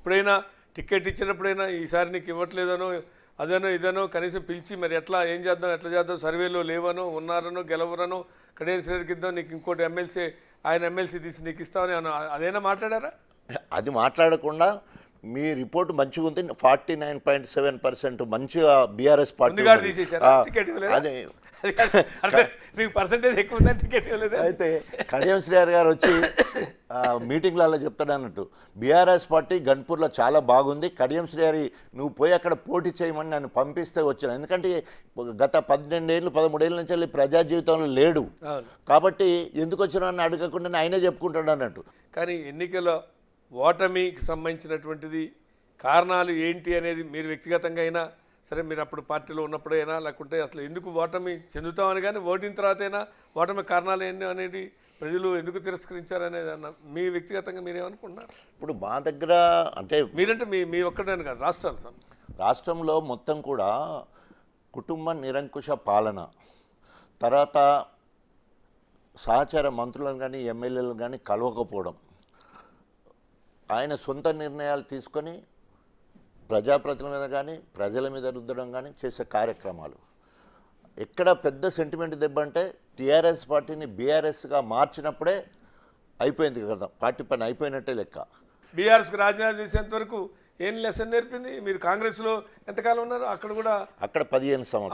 ఎప్పుడైనా టికెట్ ఇచ్చినప్పుడైనా ఈసారి నీకు ఇవ్వట్లేదనో అదనో ఇదనో కనీసం పిలిచి మరి ఎట్లా ఏం చేద్దాం ఎట్లా చేద్దాం సర్వేలో లేవనో ఉన్నారనో గెలవరనో కడియం శ్రీహరికి ఇద్దాం నీకు ఇంకోటి ఎమ్మెల్సీ ఆయన ఎమ్మెల్సీ తీసి నీకు ఇస్తామని అదైనా మాట్లాడారా? అది మాట్లాడకుండా మీ రిపోర్ట్ మంచిగా ఉంది, 49.7% మంచిగా బీఆర్ఎస్ పార్టీ అయితే కడియం శ్రీహరి గారు వచ్చి మీటింగ్లలో చెప్తాడు అన్నట్టు బీఆర్ఎస్ పార్టీ గన్పూర్లో చాలా బాగుంది, కడియం శ్రీహరి నువ్వు పోయి అక్కడ పోటీ చేయమని నన్ను పంపిస్తే వచ్చాను. ఎందుకంటే గత 12 ఏళ్ళు 13 ఏళ్ళ నుంచి వెళ్ళి ప్రజా జీవితంలో లేడు కాబట్టి ఎందుకు వచ్చినా అని అడగకుండా ఆయనే చెప్పుకుంటాడు అన్నట్టు. కానీ ఎన్నికల ఓటమికి సంబంధించినటువంటిది కారణాలు ఏంటి అనేది మీరు వ్యక్తిగతంగా అయినా సరే, మీరు అప్పుడు పార్టీలో ఉన్నప్పుడైనా లేకుంటే అసలు ఎందుకు ఓటమి చెందుతామని కానీ ఓటిన తర్వాత అయినా ఓటమి కారణాలు ఏంటి అనేది ప్రజలు ఎందుకు తిరస్కరించారనేది అన్న మీ వ్యక్తిగతంగా మీరేమనుకుంటున్నారు? ఇప్పుడు మా దగ్గర అంటే మీరంటే మీ ఒక్కటే కాదు రాష్ట్రంలో మొత్తం కూడా కుటుంబ నిరంకుశ పాలన, తర్వాత సహచార మంత్రులను కానీ ఎమ్మెల్యేలను కానీ కలవకపోవడం, ఆయన సొంత నిర్ణయాలు తీసుకొని ప్రజాప్రతినిధుల మీద కానీ ప్రజల మీద రుద్దడం కానీ చేసే కార్యక్రమాలు. ఎక్కడ పెద్ద సెంటిమెంట్ దెబ్బ అంటే టీఆర్ఎస్ పార్టీని బీఆర్ఎస్గా మార్చినప్పుడే అయిపోయింది కదా, పార్టీ పని అయిపోయినట్టే లెక్క. బీఆర్ఎస్కి రాజీనామా చేసేంత వరకు ఏం లెసన్ నేర్పింది? మీరు కాంగ్రెస్లో ఎంతకాలం ఉన్నారు? అక్కడ 15 సంవత్సరాలు.